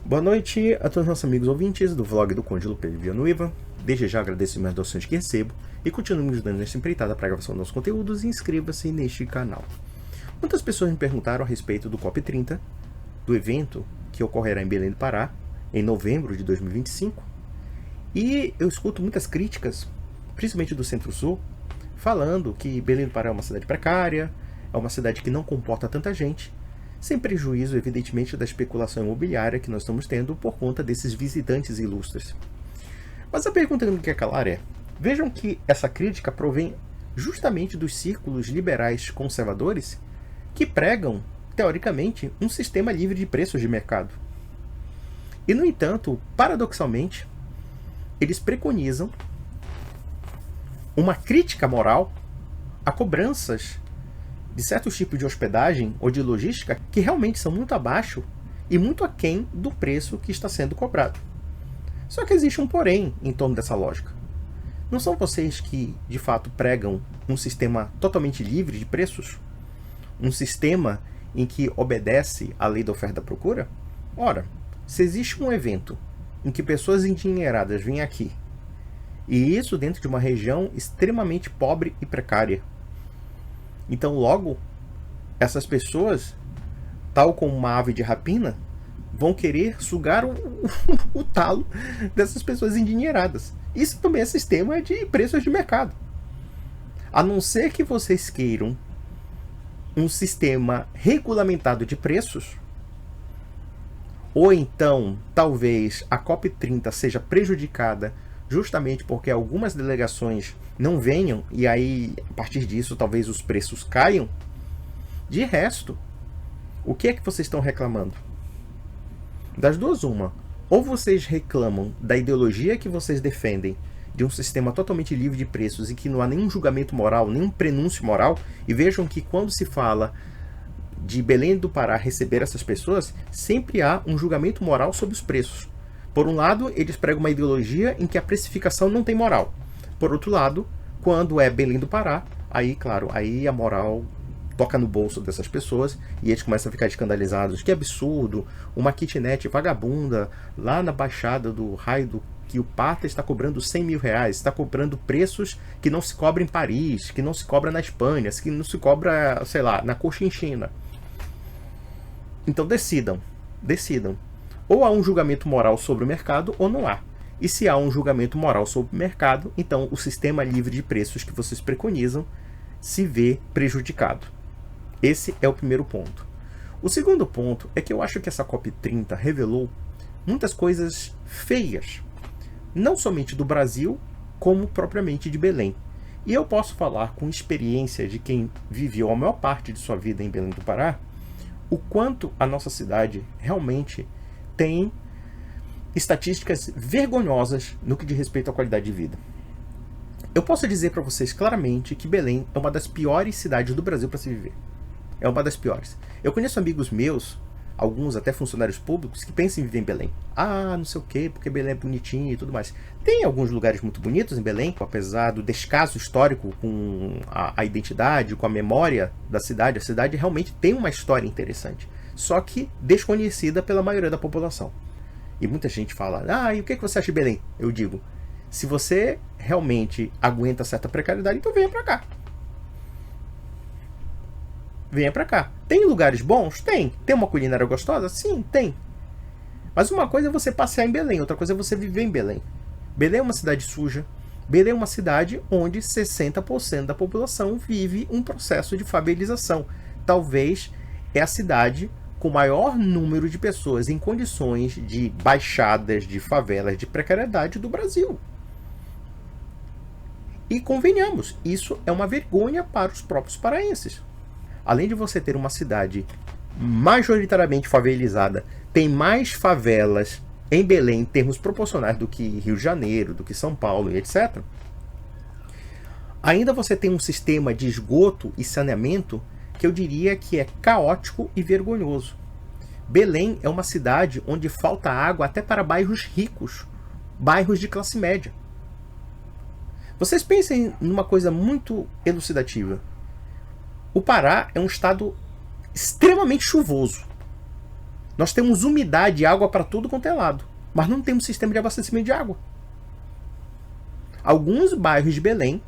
Boa noite a todos os nossos amigos ouvintes do vlog do Conde Lupe Villanueva. Desde já agradeço as doações que recebo e continuo me ajudando nesta empreitada para a gravação dos nossos conteúdos e inscreva-se neste canal. Muitas pessoas me perguntaram a respeito do COP30, do evento que ocorrerá em Belém do Pará, em novembro de 2025, e eu escuto muitas críticas, principalmente do Centro-Sul, falando que Belém do Pará é uma cidade precária, é uma cidade que não comporta tanta gente, sem prejuízo, evidentemente, da especulação imobiliária que nós estamos tendo por conta desses visitantes ilustres. Mas a pergunta que não quer calar é: vejam que essa crítica provém justamente dos círculos liberais conservadores que pregam, teoricamente, um sistema livre de preços de mercado. E, no entanto, paradoxalmente, eles preconizam uma crítica moral a cobranças de certos tipos de hospedagem ou de logística que realmente são muito abaixo e muito aquém do preço que está sendo cobrado. Só que existe um porém em torno dessa lógica. Não são vocês que, de fato, pregam um sistema totalmente livre de preços? Um sistema em que obedece à lei da oferta e da procura? Ora, se existe um evento em que pessoas endinheiradas vêm aqui, e isso dentro de uma região extremamente pobre e precária, então, logo, essas pessoas, tal como uma ave de rapina, vão querer sugar o talo dessas pessoas endinheiradas. Isso também é sistema de preços de mercado. A não ser que vocês queiram um sistema regulamentado de preços, ou então, talvez, a COP30 seja prejudicada justamente porque algumas delegações não venham, e aí, a partir disso, talvez os preços caiam. De resto, o que é que vocês estão reclamando? Das duas, uma. Ou vocês reclamam da ideologia que vocês defendem, de um sistema totalmente livre de preços e que não há nenhum julgamento moral, nenhum prenúncio moral, e vejam que quando se fala de Belém do Pará receber essas pessoas, sempre há um julgamento moral sobre os preços. Por um lado, eles pregam uma ideologia em que a precificação não tem moral. Por outro lado, quando é Belém do Pará, aí, claro, aí a moral toca no bolso dessas pessoas e eles começam a ficar escandalizados. Que absurdo, uma kitnet vagabunda lá na Baixada do Raio que o Pata está cobrando 100 mil reais, está cobrando preços que não se cobra em Paris, que não se cobra na Espanha, que não se cobra, sei lá, na Cochinchina. Então decidam. Ou há um julgamento moral sobre o mercado, ou não há. E se há um julgamento moral sobre o mercado, então o sistema livre de preços que vocês preconizam se vê prejudicado. Esse é o primeiro ponto. O segundo ponto é que eu acho que essa COP30 revelou muitas coisas feias, não somente do Brasil, como propriamente de Belém. E eu posso falar com experiência de quem viveu a maior parte de sua vida em Belém do Pará, o quanto a nossa cidade realmente tem estatísticas vergonhosas no que diz respeito à qualidade de vida. Eu posso dizer para vocês claramente que Belém é uma das piores cidades do Brasil para se viver. É uma das piores. Eu conheço amigos meus, alguns até funcionários públicos, que pensam em viver em Belém. Ah, não sei o quê, porque Belém é bonitinho e tudo mais. Tem alguns lugares muito bonitos em Belém, apesar do descaso histórico com a identidade, com a memória da cidade. A cidade realmente tem uma história interessante, só que desconhecida pela maioria da população. E muita gente fala: ah, e o que você acha de Belém? Eu digo: se você realmente aguenta certa precariedade, então venha pra cá. Venha pra cá. Tem lugares bons? Tem. Tem uma culinária gostosa? Sim, tem. Mas uma coisa é você passear em Belém, outra coisa é você viver em Belém. Belém é uma cidade suja. Belém é uma cidade onde 60% da população vive um processo de favelização. Talvez é a cidade com o maior número de pessoas em condições de baixadas, de favelas, de precariedade do Brasil. E convenhamos, isso é uma vergonha para os próprios paraenses. Além de você ter uma cidade majoritariamente favelizada, tem mais favelas em Belém em termos proporcionais do que Rio de Janeiro, do que São Paulo e etc. Ainda você tem um sistema de esgoto e saneamento que eu diria que é caótico e vergonhoso. Belém é uma cidade onde falta água até para bairros ricos, bairros de classe média. Vocês pensem numa coisa muito elucidativa. O Pará é um estado extremamente chuvoso. Nós temos umidade e água para tudo quanto é lado, mas não temos sistema de abastecimento de água. Alguns bairros de Belém,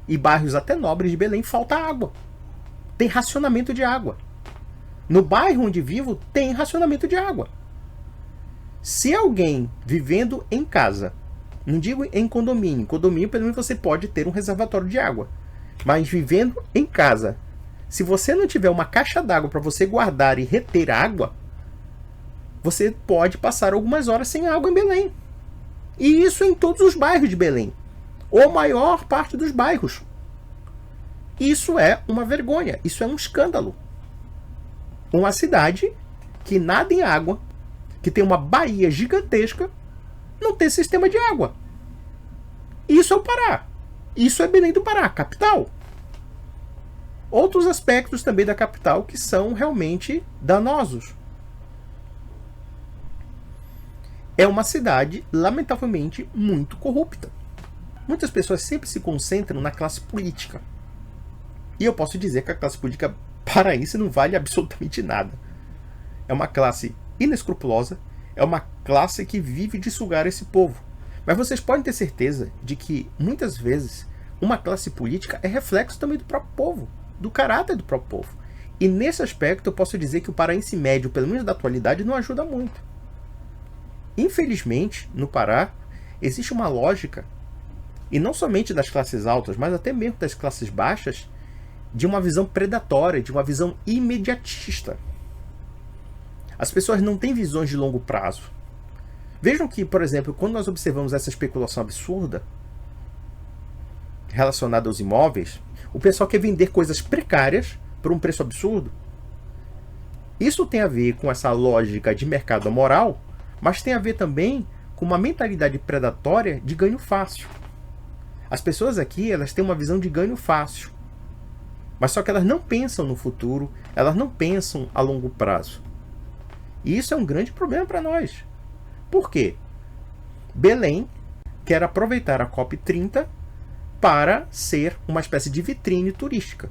e bairros até nobres de Belém, falta água. Tem racionamento de água. No bairro onde vivo, tem racionamento de água. Se alguém vivendo em casa, não digo em condomínio, pelo menos você pode ter um reservatório de água, mas vivendo em casa, se você não tiver uma caixa d'água para você guardar e reter água, você pode passar algumas horas sem água em Belém. E isso em todos os bairros de Belém, ou maior parte dos bairros. Isso é uma vergonha, isso é um escândalo. Uma cidade que nada em água, que tem uma baía gigantesca, não tem sistema de água. Isso é o Pará. Isso é Belém do Pará, capital. Outros aspectos também da capital que são realmente danosos. É uma cidade, lamentavelmente, muito corrupta. Muitas pessoas sempre se concentram na classe política. E eu posso dizer que a classe política paraense não vale absolutamente nada. É uma classe inescrupulosa, é uma classe que vive de sugar esse povo. Mas vocês podem ter certeza de que, muitas vezes, uma classe política é reflexo também do próprio povo, do caráter do próprio povo. E nesse aspecto eu posso dizer que o paraense médio, pelo menos da atualidade, não ajuda muito. Infelizmente, no Pará, existe uma lógica, e não somente das classes altas, mas até mesmo das classes baixas, de uma visão predatória, de uma visão imediatista. As pessoas não têm visões de longo prazo. Vejam que, por exemplo, quando nós observamos essa especulação absurda relacionada aos imóveis, o pessoal quer vender coisas precárias por um preço absurdo. Isso tem a ver com essa lógica de mercado moral, mas tem a ver também com uma mentalidade predatória de ganho fácil. As pessoas aqui, elas têm uma visão de ganho fácil, mas só que elas não pensam no futuro, elas não pensam a longo prazo. E isso é um grande problema para nós. Por quê? Belém quer aproveitar a COP30 para ser uma espécie de vitrine turística.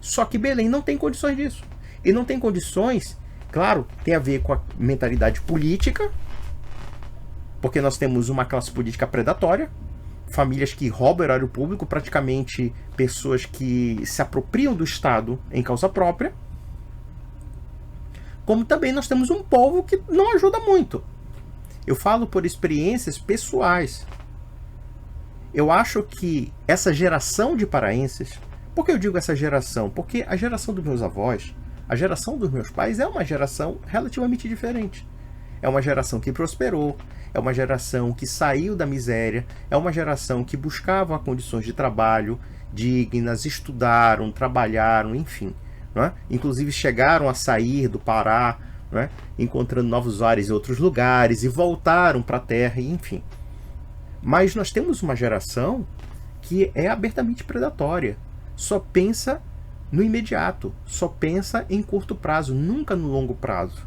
Só que Belém não tem condições disso. E não tem condições, claro, tem a ver com a mentalidade política, porque nós temos uma classe política predatória, famílias que roubam o erário público, praticamente pessoas que se apropriam do Estado em causa própria. Como também nós temos um povo que não ajuda muito. Eu falo por experiências pessoais. Eu acho que essa geração de paraenses... Por que eu digo essa geração? Porque a geração dos meus avós, a geração dos meus pais é uma geração relativamente diferente. É uma geração que prosperou, é uma geração que saiu da miséria, é uma geração que buscava condições de trabalho dignas, estudaram, trabalharam, enfim. Não é? Inclusive chegaram a sair do Pará, não é? Encontrando novos ares em outros lugares e voltaram para a terra, enfim. Mas nós temos uma geração que é abertamente predatória, só pensa no imediato, só pensa em curto prazo, nunca no longo prazo.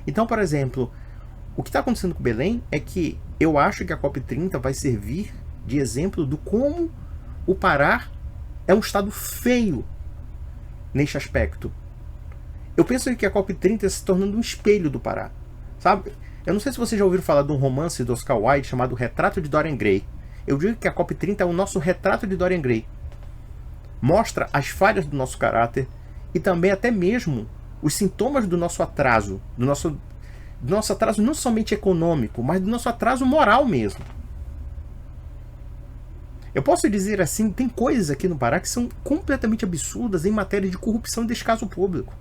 Então, por exemplo, o que está acontecendo com Belém é que eu acho que a COP30 vai servir de exemplo do como o Pará é um estado feio neste aspecto. Eu penso que a COP30 está se tornando um espelho do Pará, sabe? Eu não sei se vocês já ouviram falar de um romance do Oscar Wilde chamado Retrato de Dorian Gray. Eu digo que a COP30 é o nosso retrato de Dorian Gray. Mostra as falhas do nosso caráter e também até mesmo os sintomas do nosso atraso, do nosso atraso não somente econômico, mas do nosso atraso moral mesmo. Eu posso dizer assim, tem coisas aqui no Pará que são completamente absurdas em matéria de corrupção e descaso público.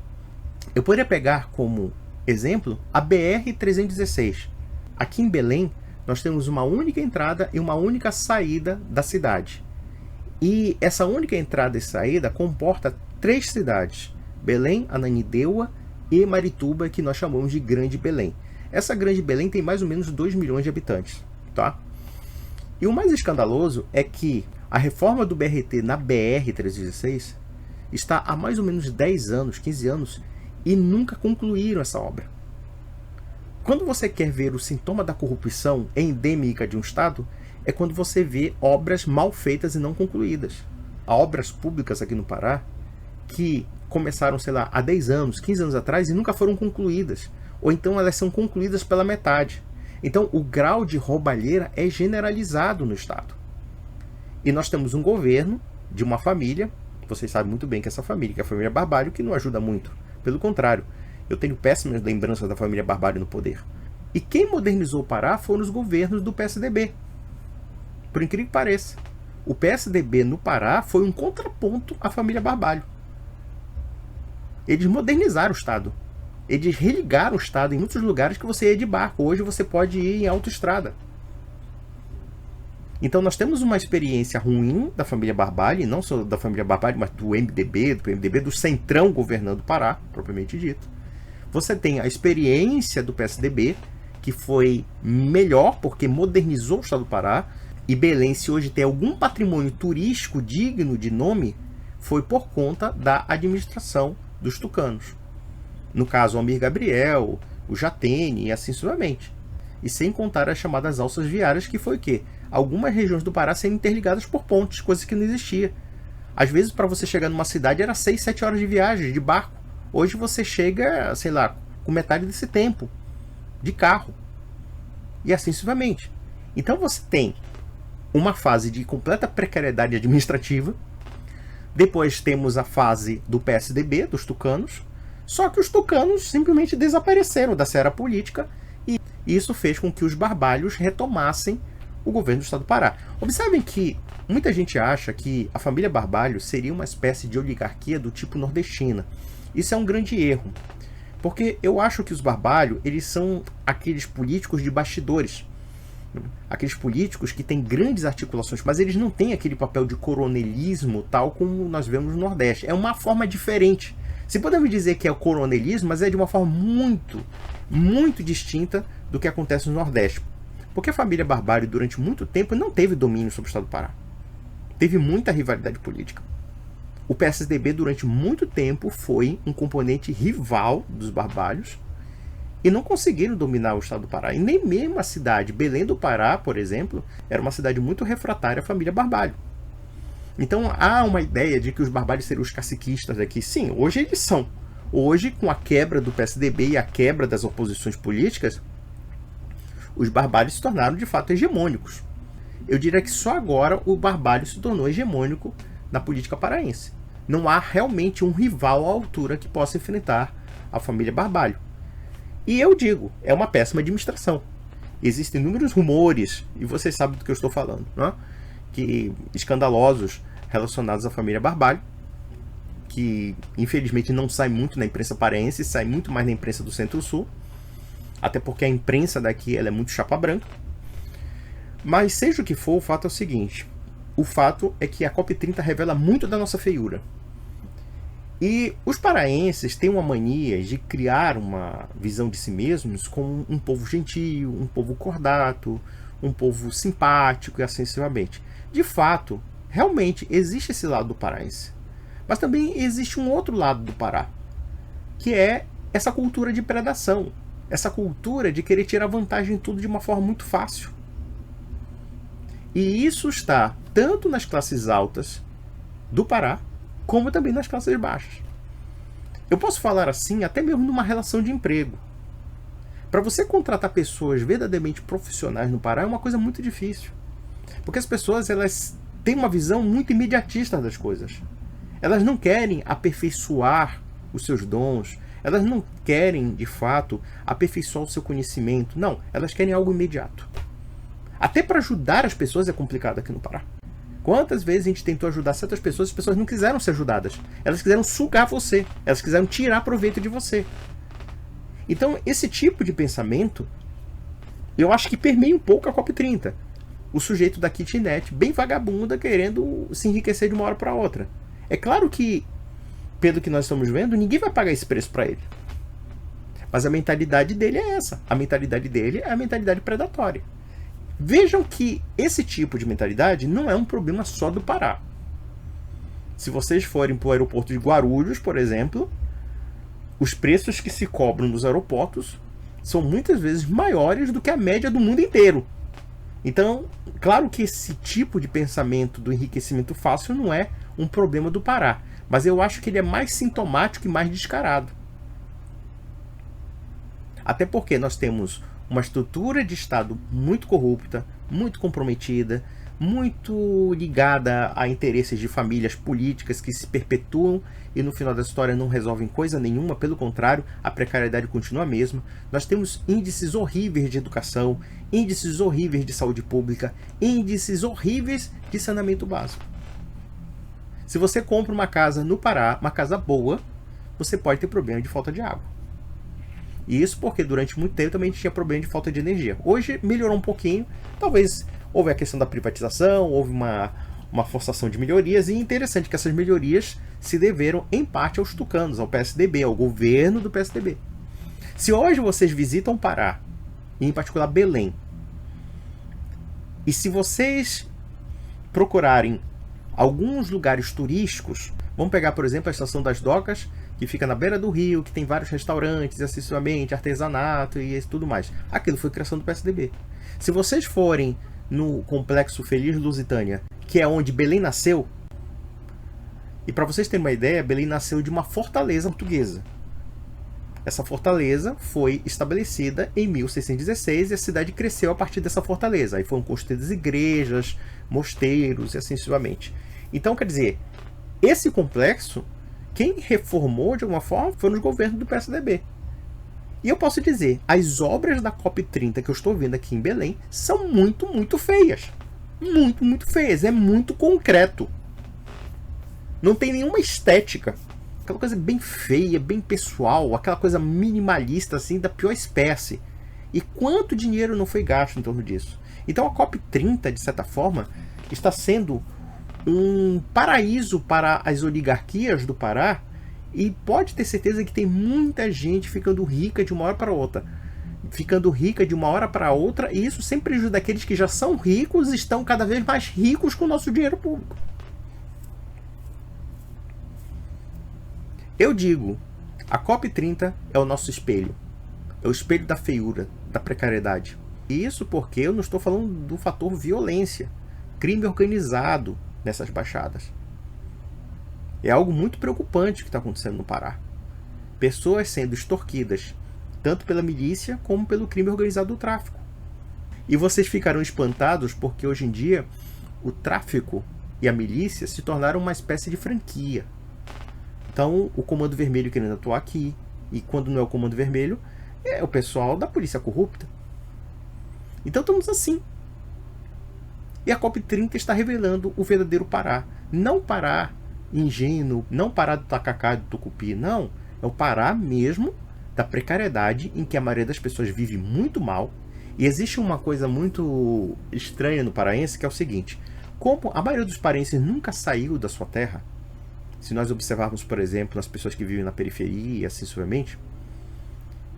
Eu poderia pegar como exemplo a BR-316. Aqui em Belém, nós temos uma única entrada e uma única saída da cidade. E essa única entrada e saída comporta 3 cidades: Belém, Ananindeua e Marituba, que nós chamamos de Grande Belém. Essa Grande Belém tem mais ou menos 2 milhões de habitantes, tá? E o mais escandaloso é que a reforma do BRT na BR-316 está há mais ou menos 10 anos, 15 anos, e nunca concluíram essa obra. Quando você quer ver o sintoma da corrupção endêmica de um estado, é quando você vê obras mal feitas e não concluídas. Há obras públicas aqui no Pará que começaram, sei lá, há 10 anos, 15 anos atrás e nunca foram concluídas. ou então elas são concluídas pela metade. Então o grau de roubalheira é generalizado no Estado. E nós temos um governo de uma família, vocês sabem muito bem que essa família, que é a família Barbalho, que não ajuda muito. Pelo contrário, eu tenho péssimas lembranças da família Barbalho no poder. E quem modernizou o Pará foram os governos do PSDB. Por incrível que pareça. O PSDB no Pará foi um contraponto à família Barbalho. Eles modernizaram o Estado. Eles religaram o Estado em muitos lugares que você ia de barco. Hoje você pode ir em autoestrada. Então nós temos uma experiência ruim da família Barbalho, e não só da família Barbalho, mas do PMDB, do Centrão governando o Pará, propriamente dito. Você tem a experiência do PSDB, que foi melhor porque modernizou o Estado do Pará, e Belém, se hoje tem algum patrimônio turístico digno de nome, foi por conta da administração dos tucanos. No caso, o Almir Gabriel, o Jatene e assim sucessivamente. E sem contar as chamadas alças viárias, que foi o quê? Algumas regiões do Pará sendo interligadas por pontes, coisa que não existia. Às vezes, para você chegar numa cidade, era 6, 7 horas de viagem, de barco. Hoje você chega, sei lá, com metade desse tempo, de carro. E assim sucessivamente. Então você tem uma fase de completa precariedade administrativa. Depois temos a fase do PSDB, dos tucanos. Só que os tucanos simplesmente desapareceram da seara política, e isso fez com que os Barbalhos retomassem o governo do Estado do Pará. Observem que muita gente acha que a família Barbalho seria uma espécie de oligarquia do tipo nordestina. Isso é um grande erro, porque eu acho que os Barbalho, eles são aqueles políticos de bastidores, aqueles políticos que têm grandes articulações, mas eles não têm aquele papel de coronelismo tal como nós vemos no Nordeste. É uma forma diferente. Se podemos dizer que é o coronelismo, mas é de uma forma muito, muito distinta do que acontece no Nordeste. Porque a família Barbalho, durante muito tempo, não teve domínio sobre o Estado do Pará. Teve muita rivalidade política. O PSDB, durante muito tempo, foi um componente rival dos Barbalhos e não conseguiram dominar o Estado do Pará. E nem mesmo a cidade, Belém do Pará, por exemplo, era uma cidade muito refratária à família Barbalho. Então há uma ideia de que os Barbalhos seriam os caciquistas aqui. Sim, hoje eles são. Hoje, com a quebra do PSDB e a quebra das oposições políticas, os Barbalhos se tornaram de fato hegemônicos. Eu diria que só agora o Barbalho se tornou hegemônico na política paraense. Não há realmente um rival à altura que possa enfrentar a família Barbalho. E eu digo, é uma péssima administração. Existem inúmeros rumores, e vocês sabem do que eu estou falando, né? Que escandalosos relacionados à família Barbalho, que infelizmente não sai muito na imprensa paraense, sai muito mais na imprensa do Centro-Sul, até porque a imprensa daqui ela é muito chapa branca. Mas seja o que for, o fato é o seguinte: o fato é que a COP30 revela muito da nossa feiura. E os paraenses têm uma mania de criar uma visão de si mesmos como um povo gentil, um povo cordato, um povo simpático e assim sucessivamente. De fato, realmente existe esse lado do paraense. Mas também existe um outro lado do Pará, que é essa cultura de predação, essa cultura de querer tirar vantagem em tudo de uma forma muito fácil. E isso está tanto nas classes altas do Pará, como também nas classes baixas. Eu posso falar assim até mesmo numa relação de emprego. Para você contratar pessoas verdadeiramente profissionais no Pará é uma coisa muito difícil. Porque as pessoas elas têm uma visão muito imediatista das coisas. Elas não querem aperfeiçoar os seus dons, elas não querem, de fato, aperfeiçoar o seu conhecimento. Não, elas querem algo imediato. Até para ajudar as pessoas é complicado aqui no Pará. Quantas vezes a gente tentou ajudar certas pessoas e as pessoas não quiseram ser ajudadas. Elas quiseram sugar você, elas quiseram tirar proveito de você. Então, esse tipo de pensamento, eu acho que permeia um pouco a COP30. O sujeito da kitnet, bem vagabunda, querendo se enriquecer de uma hora para outra. É claro que, pelo que nós estamos vendo, ninguém vai pagar esse preço para ele. Mas a mentalidade dele é essa. A mentalidade dele é a mentalidade predatória. Vejam que esse tipo de mentalidade não é um problema só do Pará. Se vocês forem para o aeroporto de Guarulhos, por exemplo, os preços que se cobram nos aeroportos são muitas vezes maiores do que a média do mundo inteiro. Então, claro que esse tipo de pensamento do enriquecimento fácil não é um problema do Pará, mas eu acho que ele é mais sintomático e mais descarado. Até porque nós temos uma estrutura de Estado muito corrupta, muito comprometida, muito ligada a interesses de famílias políticas que se perpetuam e no final da história não resolvem coisa nenhuma, pelo contrário, a precariedade continua a mesma. Nós temos índices horríveis de educação, índices horríveis de saúde pública, índices horríveis de saneamento básico. Se você compra uma casa no Pará, uma casa boa, você pode ter problema de falta de água. E isso porque durante muito tempo também tinha problema de falta de energia. Hoje melhorou um pouquinho, talvez houve a questão da privatização, houve uma forçação de melhorias, e é interessante que essas melhorias se deveram em parte aos tucanos, ao PSDB, ao governo do PSDB. Se hoje vocês visitam Pará, e em particular Belém, e se vocês procurarem alguns lugares turísticos, vamos pegar por exemplo a Estação das Docas, que fica na beira do rio, que tem vários restaurantes, acessivamente, artesanato e tudo mais. Aquilo foi criação do PSDB. Se vocês forem no Complexo Feliz Lusitânia, que é onde Belém nasceu, e para vocês terem uma ideia, Belém nasceu de uma fortaleza portuguesa. Essa fortaleza foi estabelecida em 1616 e a cidade cresceu a partir dessa fortaleza. Aí foram construídas igrejas, mosteiros e assim sucessivamente. Então, quer dizer, esse complexo, quem reformou de alguma forma foram os governos do PSDB. E eu posso dizer, as obras da COP30 que eu estou vendo aqui em Belém são muito, muito feias. Muito, muito feias. É muito concreto. Não tem nenhuma estética. Aquela coisa bem feia, bem pessoal, aquela coisa minimalista, assim, da pior espécie. E quanto dinheiro não foi gasto em torno disso? Então a COP30, de certa forma, está sendo um paraíso para as oligarquias do Pará, e pode ter certeza que tem muita gente ficando rica de uma hora para outra. Ficando rica de uma hora para outra, e isso sem prejuízo daqueles que já são ricos, estão cada vez mais ricos com o nosso dinheiro público. Eu digo, a COP30 é o nosso espelho. É o espelho da feiura, da precariedade. E isso porque eu não estou falando do fator violência, crime organizado nessas baixadas. É algo muito preocupante que está acontecendo no Pará. Pessoas sendo extorquidas, tanto pela milícia como pelo crime organizado do tráfico. E vocês ficaram espantados porque hoje em dia o tráfico e a milícia se tornaram uma espécie de franquia. Então o Comando Vermelho querendo atuar aqui, e quando não é o Comando Vermelho, é o pessoal da polícia corrupta. Então estamos assim. E a COP30 está revelando o verdadeiro Pará. Não Pará ingênuo, não Pará do tacacá, do tucupi, não. É o Pará mesmo da precariedade, em que a maioria das pessoas vive muito mal. E existe uma coisa muito estranha no paraense, que é o seguinte: como a maioria dos paraenses nunca saiu da sua terra, se nós observarmos, por exemplo, as pessoas que vivem na periferia, assim sucessivamente,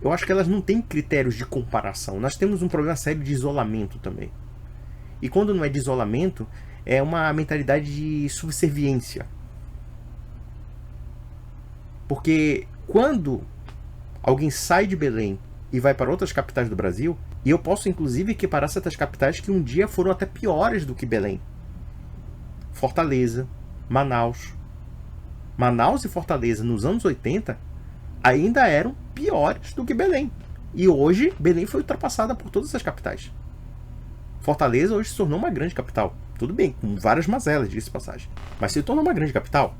eu acho que elas não têm critérios de comparação. Nós temos um problema sério de isolamento também. E quando não é de isolamento, é uma mentalidade de subserviência. Porque quando alguém sai de Belém e vai para outras capitais do Brasil, e eu posso inclusive equiparar certas capitais que um dia foram até piores do que Belém. Fortaleza, Manaus. Manaus e Fortaleza nos anos 80 ainda eram piores do que Belém. E hoje Belém foi ultrapassada por todas as capitais. Fortaleza hoje se tornou uma grande capital. Tudo bem, com várias mazelas, diga-se de passagem. Mas se tornou uma grande capital.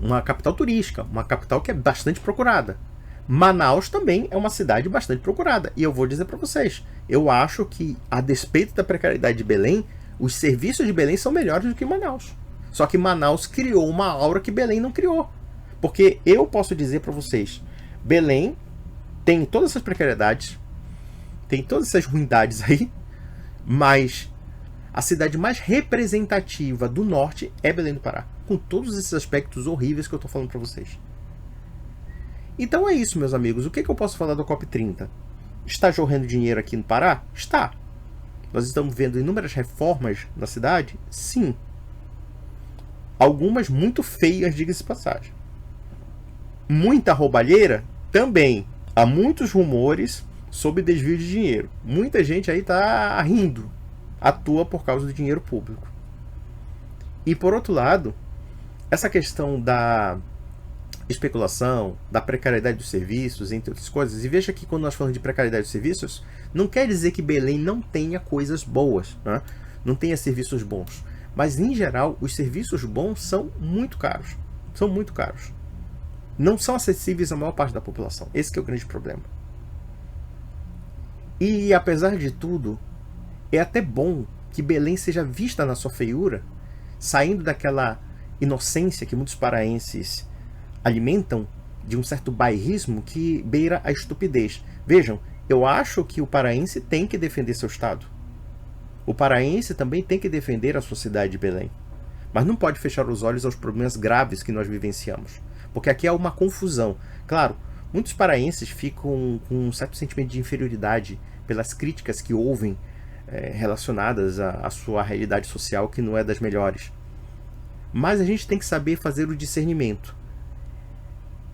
Uma capital turística, uma capital que é bastante procurada. Manaus também é uma cidade bastante procurada. E eu vou dizer para vocês, eu acho que, a despeito da precariedade de Belém, os serviços de Belém são melhores do que Manaus. Só que Manaus criou uma aura que Belém não criou. Porque eu posso dizer para vocês, Belém tem todas essas precariedades, tem todas essas ruindades aí, mas a cidade mais representativa do norte é Belém do Pará, com todos esses aspectos horríveis que eu estou falando para vocês. Então é isso, meus amigos. O que eu posso falar da COP30? Está jorrando dinheiro aqui no Pará? Está. Nós estamos vendo inúmeras reformas na cidade? Sim. Algumas muito feias, diga-se de passagem. Muita roubalheira? Também. Há muitos rumores sobre desvio de dinheiro. Muita gente aí está rindo à toa por causa do dinheiro público. E por outro lado, essa questão da especulação, da precariedade dos serviços, entre outras coisas. E veja que quando nós falamos de precariedade dos serviços, não quer dizer que Belém não tenha coisas boas, né? Não tenha serviços bons. Mas, em geral, os serviços bons são muito caros. São muito caros. Não são acessíveis à maior parte da população. Esse que é o grande problema. E, apesar de tudo, é até bom que Belém seja vista na sua feiura, saindo daquela inocência que muitos paraenses alimentam, de um certo bairrismo que beira a estupidez. Vejam, eu acho que o paraense tem que defender seu estado. O paraense também tem que defender a sua cidade de Belém. Mas não pode fechar os olhos aos problemas graves que nós vivenciamos. Porque aqui há uma confusão. Claro, muitos paraenses ficam com um certo sentimento de inferioridade pelas críticas que ouvem relacionadas à sua realidade social, que não é das melhores. Mas a gente tem que saber fazer o discernimento.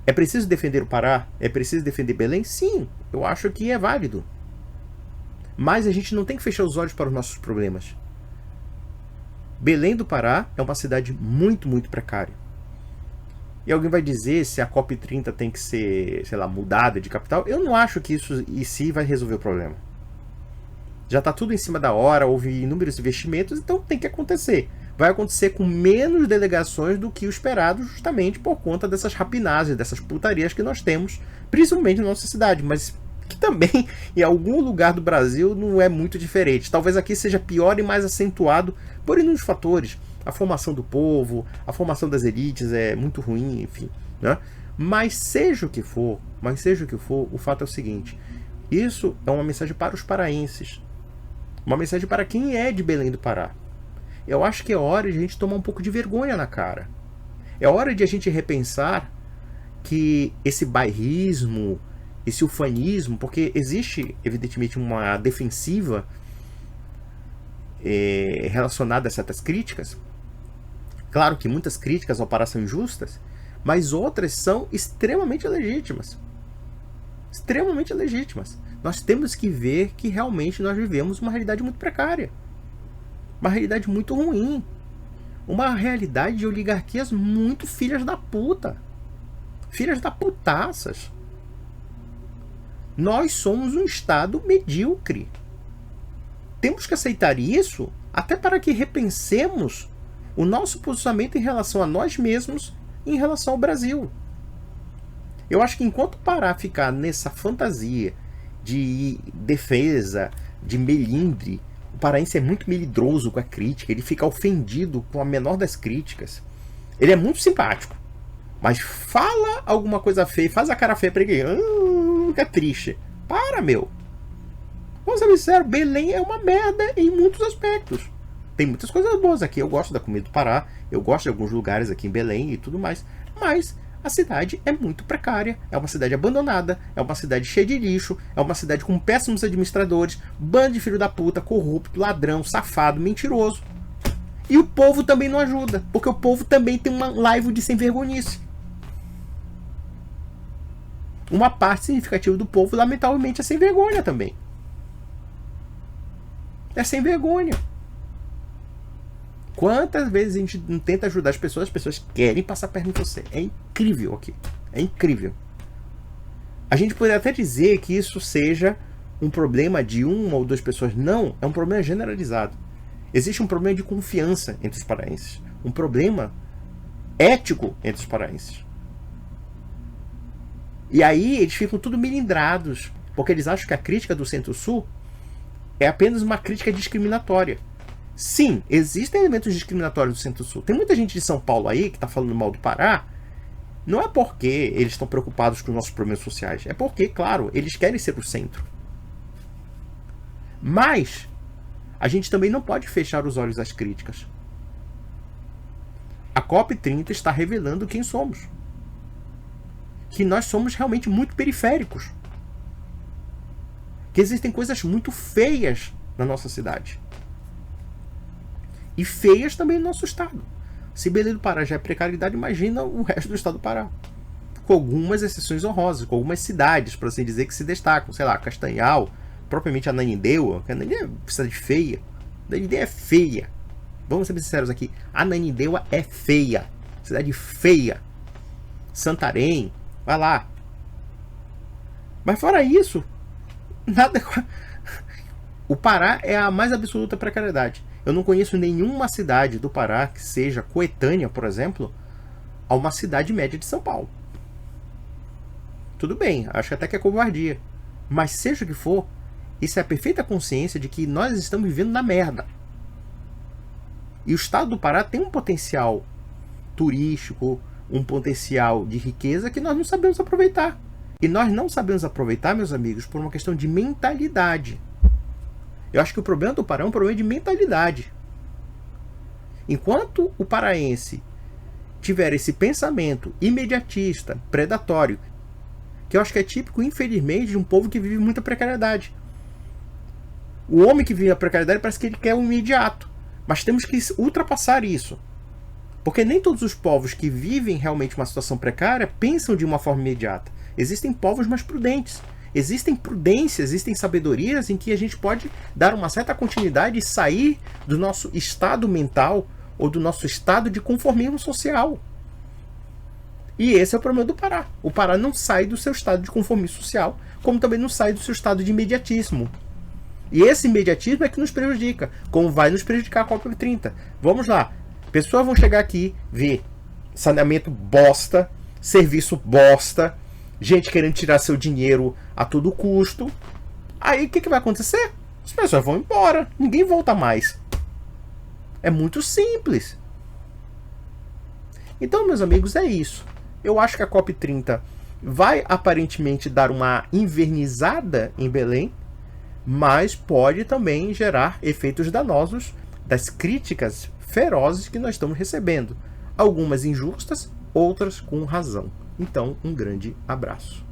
É preciso defender o Pará? É preciso defender Belém? Sim, eu acho que é válido. Mas a gente não tem que fechar os olhos para os nossos problemas. Belém do Pará é uma cidade muito, muito precária. E alguém vai dizer se a COP30 tem que ser, sei lá, mudada de capital. Eu não acho que isso em si vai resolver o problema. Já está tudo em cima da hora, houve inúmeros investimentos, então tem que acontecer. Vai acontecer com menos delegações do que o esperado, justamente por conta dessas rapinagens, dessas putarias que nós temos, principalmente na nossa cidade, mas que também em algum lugar do Brasil não é muito diferente. Talvez aqui seja pior e mais acentuado por inúmeros fatores. A formação do povo, a formação das elites é muito ruim, enfim, né? Mas seja o que for, o fato é o seguinte: isso é uma mensagem para os paraenses, uma mensagem para quem é de Belém do Pará. Eu acho que é hora de a gente tomar um pouco de vergonha na cara. É hora de a gente repensar que esse bairrismo, esse ufanismo, porque existe evidentemente uma defensiva relacionada a certas críticas. Claro que muitas críticas ao Pará são injustas, mas outras são extremamente legítimas. Extremamente legítimas. Nós temos que ver que realmente nós vivemos uma realidade muito precária. Uma realidade muito ruim. Uma realidade de oligarquias muito filhas da puta. Filhas da putaças. Nós somos um Estado medíocre. Temos que aceitar isso até para que repensemos o nosso posicionamento em relação a nós mesmos e em relação ao Brasil. Eu acho que enquanto o Pará ficar nessa fantasia de defesa, de melindre, o paraense é muito melindroso com a crítica, ele fica ofendido com a menor das críticas. Ele é muito simpático, mas fala alguma coisa feia, faz a cara feia pra ele, fica triste. Para, meu! Vamos ser sinceros, Belém é uma merda em muitos aspectos. Tem muitas coisas boas aqui, eu gosto da comida do Pará, eu gosto de alguns lugares aqui em Belém e tudo mais, mas a cidade é muito precária, é uma cidade abandonada, é uma cidade cheia de lixo, é uma cidade com péssimos administradores, bando de filho da puta, corrupto, ladrão, safado, mentiroso. E o povo também não ajuda, porque o povo também tem uma live de sem vergonhice. Uma parte significativa do povo, lamentavelmente, é sem vergonha também. É sem vergonha. Quantas vezes a gente não tenta ajudar as pessoas querem passar a perna em você. É incrível aqui. É incrível. A gente poderia até dizer que isso seja um problema de uma ou duas pessoas. Não, é um problema generalizado. Existe um problema de confiança entre os paraenses. Um problema ético entre os paraenses. E aí eles ficam tudo melindrados, porque eles acham que a crítica do Centro-Sul é apenas uma crítica discriminatória. Sim, existem elementos discriminatórios do Centro-Sul. Tem muita gente de São Paulo aí que está falando mal do Pará. Não é porque eles estão preocupados com os nossos problemas sociais. É porque, claro, eles querem ser o centro. Mas a gente também não pode fechar os olhos às críticas. A COP30 está revelando quem somos. Que nós somos realmente muito periféricos. Que existem coisas muito feias na nossa cidade. E feias também no nosso estado. Se Belém do Pará já é precariedade, imagina o resto do estado do Pará. Com algumas exceções honrosas, com algumas cidades, por assim dizer, que se destacam. Sei lá, Castanhal, propriamente Ananindeua, que Ananindeua é uma cidade feia. Ananindeua é feia. Vamos ser sinceros aqui. Ananindeua é feia. Cidade feia. Santarém, vai lá. Mas fora isso, nada. O Pará é a mais absoluta precariedade. Eu não conheço nenhuma cidade do Pará que seja coetânea, por exemplo, a uma cidade média de São Paulo. Tudo bem, acho até que é covardia. Mas seja o que for, isso é a perfeita consciência de que nós estamos vivendo na merda. E o estado do Pará tem um potencial turístico, um potencial de riqueza que nós não sabemos aproveitar. E nós não sabemos aproveitar, meus amigos, por uma questão de mentalidade. Eu acho que o problema do Pará é um problema de mentalidade. Enquanto o paraense tiver esse pensamento imediatista, predatório, que eu acho que é típico, infelizmente, de um povo que vive muita precariedade. O homem que vive a precariedade parece que ele quer o imediato. Mas temos que ultrapassar isso. Porque nem todos os povos que vivem realmente uma situação precária pensam de uma forma imediata. Existem povos mais prudentes. Existem prudências, existem sabedorias em que a gente pode dar uma certa continuidade e sair do nosso estado mental ou do nosso estado de conformismo social. E esse é o problema do Pará. O Pará não sai do seu estado de conformismo social, como também não sai do seu estado de imediatismo. E esse imediatismo é que nos prejudica, como vai nos prejudicar a COP30. Vamos lá. Pessoas vão chegar aqui, ver saneamento bosta, serviço bosta, gente querendo tirar seu dinheiro a todo custo. Aí o que vai acontecer? As pessoas vão embora, ninguém volta mais. É muito simples. Então, meus amigos, é isso. Eu acho que a COP30 vai aparentemente dar uma invernizada em Belém, mas pode também gerar efeitos danosos das críticas ferozes que nós estamos recebendo. Algumas injustas, outras com razão. Então, um grande abraço.